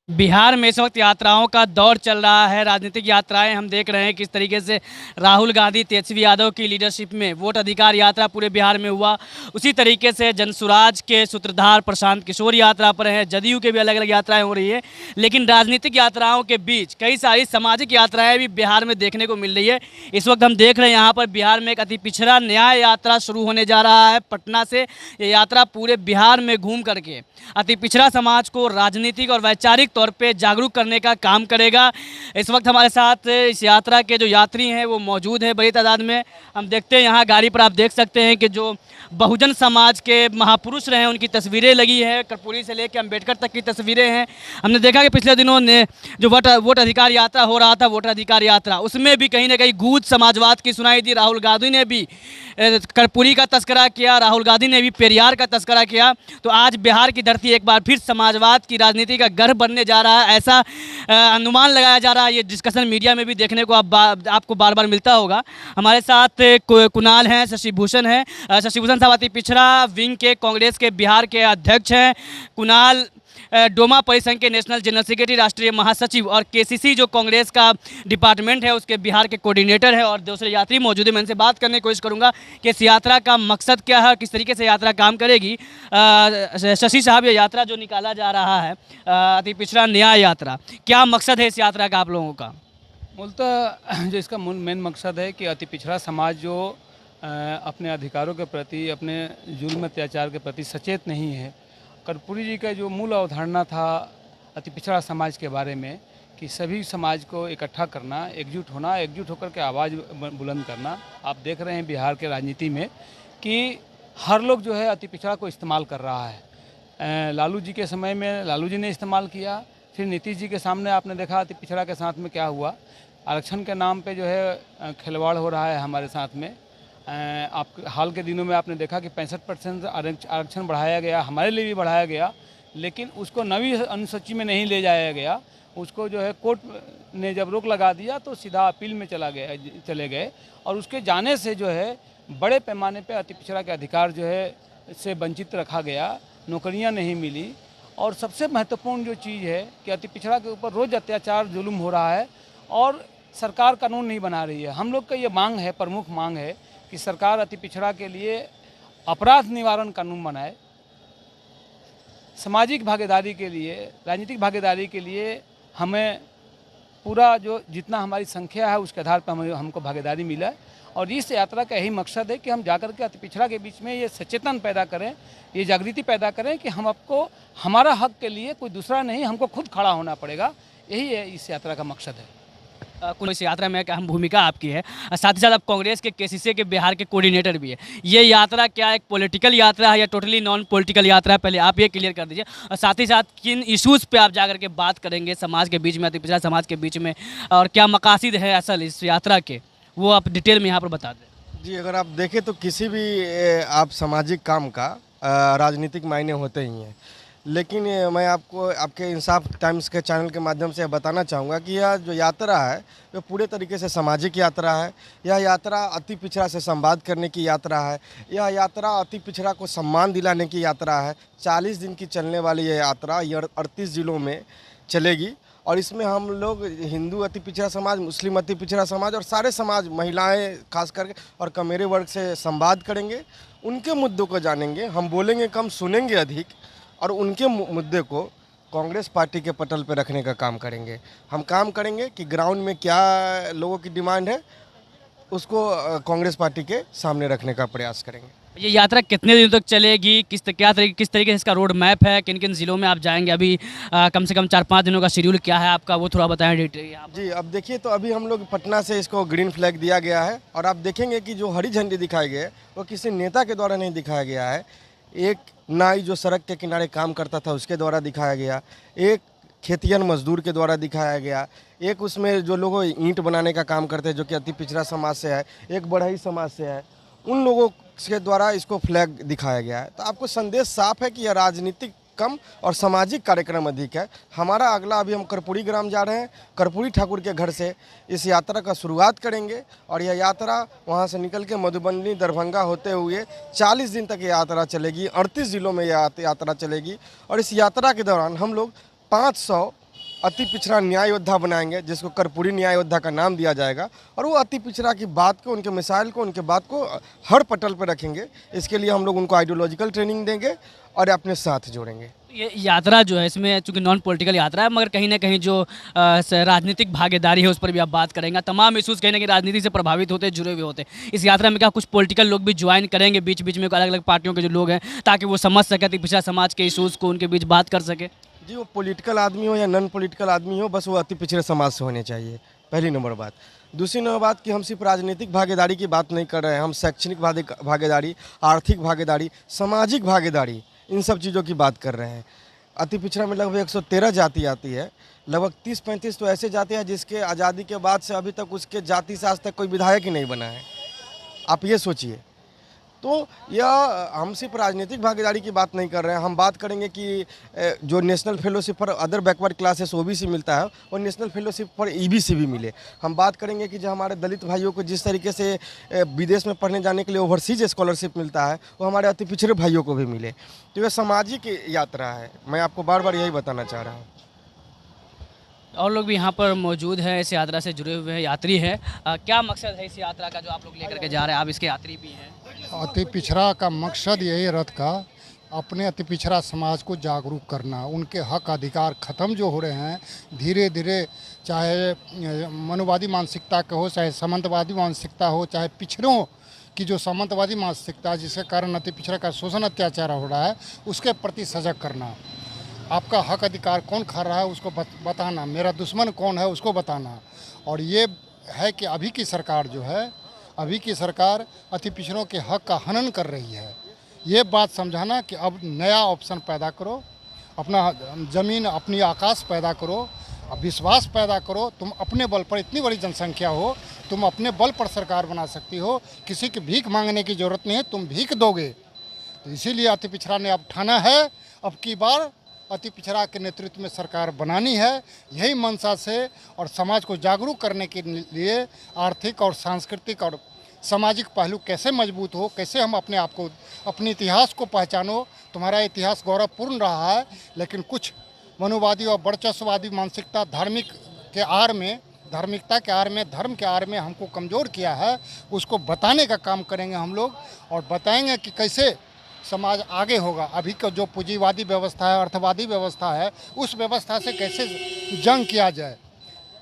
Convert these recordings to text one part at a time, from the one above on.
बिहार में इस वक्त यात्राओं का दौर चल रहा है। राजनीतिक यात्राएं हम देख रहे हैं किस तरीके से राहुल गांधी तेजस्वी यादव की लीडरशिप में वोट अधिकार यात्रा पूरे बिहार में हुआ। उसी तरीके से जनसुराज के सूत्रधार प्रशांत किशोर यात्रा पर हैं, जदयू के भी अलग अलग यात्राएं हो रही है। लेकिन राजनीतिक यात्राओं के बीच कई सारी सामाजिक यात्राएं भी बिहार में देखने को मिल रही है। इस वक्त हम देख रहे हैं यहाँ पर बिहार में एक अति पिछड़ा न्याय यात्रा शुरू होने जा रहा है पटना से। ये यात्रा पूरे बिहार में घूम करके अति पिछड़ा समाज को राजनीतिक और वैचारिक तौर पे जागरूक करने का काम करेगा। इस वक्त हमारे साथ इस यात्रा के जो यात्री हैं वो मौजूद हैं बड़ी तादाद में। हम देखते हैं यहाँ गाड़ी पर आप देख सकते हैं कि जो बहुजन समाज के महापुरुष रहे हैं उनकी तस्वीरें लगी हैं। कर्पूरी से लेकर अम्बेडकर तक की तस्वीरें हैं। हमने देखा कि पिछले दिनों ने जो वोट अधिकार यात्रा हो रहा था, वोटर अधिकार यात्रा, उसमें भी कहीं ना कहीं गूंज समाजवाद की सुनाई दी। राहुल गांधी ने भी कर्पूरी का तस्करा किया, राहुल गांधी ने भी पेरियार का तस्करा किया। तो आज बिहार की धरती एक बार फिर समाजवाद की राजनीति का घर बनने जा रहा है, ऐसा अनुमान लगाया जा रहा है। ये डिस्कशन मीडिया में भी देखने को आपको बार बार मिलता होगा। हमारे साथ कुणाल हैं, शशिभूषण हैं। शशिभूषण साहब अति पिछड़ा विंग के कांग्रेस के बिहार के अध्यक्ष हैं। कुणाल डोमा परिसंघ के नेशनल जनरल सेक्रेटरी, राष्ट्रीय महासचिव, और केसीसी जो कांग्रेस का डिपार्टमेंट है उसके बिहार के कोऑर्डिनेटर है। और दूसरे यात्री मौजूद है, मैं इनसे बात करने की कोशिश करूंगा कि इस यात्रा का मकसद क्या है, किस तरीके से यात्रा काम करेगी। शशि साहब, ये यात्रा जो निकाला जा रहा है अति पिछड़ा न्याय यात्रा, क्या मकसद है इस यात्रा का आप लोगों का? मूलतः जो इसका मेन मकसद है कि अति पिछड़ा समाज जो अपने अधिकारों के प्रति, अपने जुल्म अत्याचार के प्रति सचेत नहीं है। कर्पूरी जी का जो मूल अवधारणा था अति पिछड़ा समाज के बारे में कि सभी समाज को इकट्ठा करना, एकजुट होना, एकजुट होकर के आवाज़ बुलंद करना। आप देख रहे हैं बिहार के राजनीति में कि हर लोग जो है अति पिछड़ा को इस्तेमाल कर रहा है। लालू जी के समय में लालू जी ने इस्तेमाल किया, फिर नीतीश जी के सामने आपने देखा अति पिछड़ा के साथ में क्या हुआ। आरक्षण के नाम पे जो है खिलवाड़ हो रहा है हमारे साथ में। आप हाल के दिनों में आपने देखा कि 65% आरक्षण बढ़ाया गया, हमारे लिए भी बढ़ाया गया, लेकिन उसको नवी अनुसूची में नहीं ले जाया गया। उसको जो है कोर्ट ने जब रोक लगा दिया तो सीधा अपील में चले गए और उसके जाने से जो है बड़े पैमाने पे अति पिछड़ा के अधिकार जो है से वंचित रखा गया, नौकरियां नहीं मिली। और सबसे महत्वपूर्ण जो चीज़ है कि अति पिछड़ा के ऊपर रोज़ अत्याचार जुल्म हो रहा है और सरकार कानून नहीं बना रही है। हम लोग का ये मांग है, प्रमुख मांग है कि सरकार अति पिछड़ा के लिए अपराध निवारण कानून बनाए। सामाजिक भागीदारी के लिए, राजनीतिक भागीदारी के लिए हमें पूरा जो जितना हमारी संख्या है उसके आधार पर हमको भागीदारी मिला है। और इस यात्रा का यही मकसद है कि हम जाकर के अति पिछड़ा के बीच में ये सचेतन पैदा करें, ये जागृति पैदा करें कि हम आपको हमारा हक के लिए कोई दूसरा नहीं, हमको खुद खड़ा होना पड़ेगा। यही है इस यात्रा का मकसद है। इस यात्रा में एक अहम भूमिका आपकी है। साथ ही साथ आप कांग्रेस के केसीसी के बिहार के कोऑर्डिनेटर भी है। ये यात्रा क्या एक पॉलिटिकल यात्रा है या टोटली नॉन पॉलिटिकल यात्रा है, पहले आप ये क्लियर कर दीजिए। और साथ ही साथ किन इश्यूज़ पे आप जाकर के बात करेंगे समाज के बीच में, अति पिछड़ा समाज के बीच में, और क्या मकासद है असल इस यात्रा के, वो आप डिटेल में यहाँ पर बता दें। जी, अगर आप देखें तो किसी भी आप सामाजिक काम का राजनीतिक मायने होते ही हैं, लेकिन मैं आपको आपके इंसाफ टाइम्स के चैनल के माध्यम से बताना चाहूँगा कि यह जो यात्रा है वो पूरे तरीके से सामाजिक यात्रा है। यह यात्रा अति पिछड़ा से संवाद करने की यात्रा है। यह यात्रा अति पिछड़ा को सम्मान दिलाने की यात्रा है। 40 दिन की चलने वाली यह यात्रा 38 जिलों में चलेगी और इसमें हम लोग हिंदू अति पिछड़ा समाज, मुस्लिम अति पिछड़ा समाज और सारे समाज, महिलाएं खास करके और कमेरे वर्ग से संवाद करेंगे, उनके मुद्दों को जानेंगे। हम बोलेंगे कम, सुनेंगे अधिक, और उनके मुद्दे को कांग्रेस पार्टी के पटल पर रखने का काम करेंगे। हम काम करेंगे कि ग्राउंड में क्या लोगों की डिमांड है उसको कांग्रेस पार्टी के सामने रखने का प्रयास करेंगे। ये यात्रा कितने दिनों तक चलेगी, किस तरीके से इसका रोड मैप है, किन किन ज़िलों में आप जाएंगे? अभी कम से कम 4-5 दिनों का शेड्यूल क्या है आपका, वो थोड़ा बताएं डिटेल। जी, अब देखिए तो अभी हम लोग पटना से इसको ग्रीन फ्लैग दिया गया है और आप देखेंगे कि जो हरी झंडी दिखाई गई है वो किसी नेता के द्वारा नहीं दिखाया गया है। एक नाई जो सड़क के किनारे काम करता था उसके द्वारा दिखाया गया, एक खेतियन मजदूर के द्वारा दिखाया गया, एक उसमें जो लोग ईंट बनाने का काम करते हैं जो कि अति पिछड़ा समाज से है, एक बढ़ई समाज से है, उन लोगों के द्वारा इसको फ्लैग दिखाया गया है। तो आपको संदेश साफ है कि यह राजनीतिक कम और सामाजिक कार्यक्रम अधिक है। हमारा अगला अभी हम कर्पूरी ग्राम जा रहे हैं, कर्पूरी ठाकुर के घर से इस यात्रा का शुरुआत करेंगे और यह यात्रा वहां से निकल के मधुबनी, दरभंगा होते हुए 40 दिन तक ये यात्रा चलेगी। 38 जिलों में यह यात्रा चलेगी और इस यात्रा के दौरान हम लोग 500 अति पिछड़ा न्याय योद्धा बनाएंगे, जिसको कर्पूरी न्याय योद्धा का नाम दिया जाएगा। और वो अति पिछड़ा की बात को, उनके मिसाइल को, उनके बात को हर पटल पर रखेंगे। इसके लिए हम लोग उनको आइडियोलॉजिकल ट्रेनिंग देंगे और अपने साथ जोड़ेंगे। ये यात्रा जो है, इसमें चूंकि नॉन पॉलिटिकल यात्रा है, मगर कहीं ना कहीं जो राजनीतिक भागीदारी है उस पर भी आप बात करेंगे। तमाम इशूज़ कहीं ना कहीं राजनीति से प्रभावित होते, जुड़े हुए होते। इस यात्रा में क्या कुछ पॉलिटिकल लोग भी ज्वाइन करेंगे बीच बीच में, अलग अलग पार्टियों के जो लोग हैं, ताकि वो समझ सके कि पिछड़ा समाज के इशूज़ को उनके बीच बात कर सके? जी, वो पॉलिटिकल आदमी हो या नॉन पॉलिटिकल आदमी हो, बस वो अति पिछड़े समाज से होने चाहिए, पहली नंबर बात। दूसरी नंबर बात कि हम सिर्फ राजनीतिक भागीदारी की बात नहीं कर रहे हैं, हम शैक्षणिक भागीदारी, आर्थिक भागीदारी, सामाजिक भागीदारी, इन सब चीज़ों की बात कर रहे हैं। अति पिछड़ा में लगभग 113 जाति आती है। लगभग 30-35 तो ऐसे जाति हैं जिसके आज़ादी के बाद से अभी तक उसके जाति से आज तक कोई विधायक ही नहीं बना है। आप ये सोचिए। तो यह हम सिर्फ राजनीतिक भागीदारी की बात नहीं कर रहे हैं, हम बात करेंगे कि जो national fellowship for other backward classes OBC मिलता है, और नेशनल फेलोशिप फॉर ईबीसी भी मिले। हम बात करेंगे कि जो हमारे दलित भाइयों को जिस तरीके से विदेश में पढ़ने जाने के लिए ओवरसीज स्कॉलरशिप मिलता है, वो हमारे अति पिछड़े भाइयों को भी मिले। तो यह सामाजिक यात्रा है, मैं आपको बार बार यही बताना चाह रहा हूँ। और लोग भी यहाँ पर मौजूद हैं, इस यात्रा से जुड़े हुए यात्री हैं। क्या मकसद है इस यात्रा का जो आप लोग लेकर के जा रहे हैं? आप इसके यात्री भी हैं। अति पिछड़ा का मकसद यही रथ का अपने अति पिछड़ा समाज को जागरूक करना, उनके हक अधिकार ख़त्म जो हो रहे हैं धीरे धीरे, चाहे मनुवादी मानसिकता का हो, चाहे सामंतवादी मानसिकता हो, चाहे पिछड़ों की जो सामंतवादी मानसिकता है जिसके कारण अति पिछड़ा का शोषण अत्याचार हो रहा है, उसके प्रति सजग करना। आपका हक अधिकार कौन खा रहा है उसको बताना, मेरा दुश्मन कौन है उसको बताना। और ये है कि अभी की सरकार जो है, अभी की सरकार अति पिछड़ों के हक का हनन कर रही है। ये बात समझाना कि अब नया ऑप्शन पैदा करो, अपना ज़मीन अपनी आकाश पैदा करो, अब विश्वास पैदा करो। तुम अपने बल पर, इतनी बड़ी जनसंख्या हो, तुम अपने बल पर सरकार बना सकती हो, किसी की भीख मांगने की ज़रूरत नहीं है, तुम भीख दोगे। तो इसीलिए अति पिछड़ा ने अब ठाना है, अब की बार अति पिछड़ा के नेतृत्व में सरकार बनानी है। यही मंशा से और समाज को जागरूक करने के लिए आर्थिक और सांस्कृतिक और सामाजिक पहलू कैसे मजबूत हो, कैसे हम अपने आप को, अपने इतिहास को पहचानो। तुम्हारा इतिहास गौरवपूर्ण रहा है, लेकिन कुछ मनुवादी और वर्चस्ववादी मानसिकता धार्मिक के आड़ में, धार्मिकता के आड़ में, धर्म के आड़ में हमको कमज़ोर किया है। उसको बताने का काम करेंगे हम लोग, और बताएंगे कि कैसे समाज आगे होगा। अभी का जो पूंजीवादी व्यवस्था है, अर्थवादी व्यवस्था है, उस व्यवस्था से कैसे जंग किया जाए,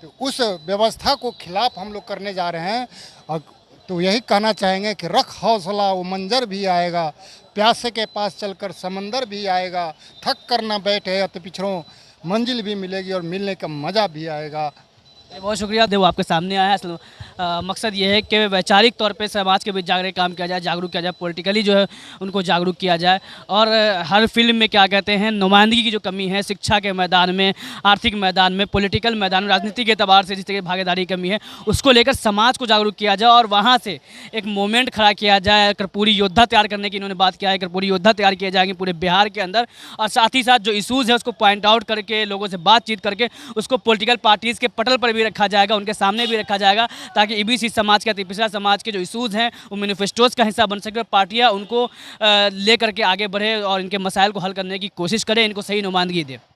तो उस व्यवस्था को खिलाफ हम लोग करने जा रहे हैं। और तो यही कहना चाहेंगे कि रख हौसला, वो मंजर भी आएगा, प्यासे के पास चलकर समंदर भी आएगा, थक कर ना बैठे अति पिछड़ों, मंजिल भी मिलेगी और मिलने का मज़ा भी आएगा। बहुत शुक्रिया। देव आपके सामने आया है। असल मकसद ये है कि वैचारिक तौर पे समाज के बीच काम किया जाए, जागरूक किया जाए, पॉलिटिकली जो है उनको जागरूक किया जाए। और हर फील्ड में क्या कहते हैं, नुमाइंदगी की जो कमी है, शिक्षा के मैदान में, आर्थिक मैदान में, पॉलिटिकल मैदान में, राजनीति के एतबार से जिस तरह की भागीदारी की कमी है, उसको लेकर समाज को जागरूक किया जाए और वहाँ से एक मूवमेंट खड़ा किया जाए। कर्पूरी योद्धा तैयार करने की इन्होंने बात किया है, कर्पूरी योद्धा तैयार किए जाएंगे पूरे बिहार के अंदर। और साथ ही साथ जो इशूज़ है उसको पॉइंट आउट करके, लोगों से बातचीत करके उसको पॉलिटिकल पार्टीज़ के पटल पर भी रखा जाएगा, उनके सामने भी रखा जाएगा, ताकि ईबीसी समाज के, अति पिछड़ा समाज के जो इशूज़ हैं वो मैनिफेस्टोज़ का हिस्सा बन सके और पार्टियां उनको लेकर के आगे बढ़े और इनके मसाइल को हल करने की कोशिश करें, इनको सही नुमाइंदगी दें।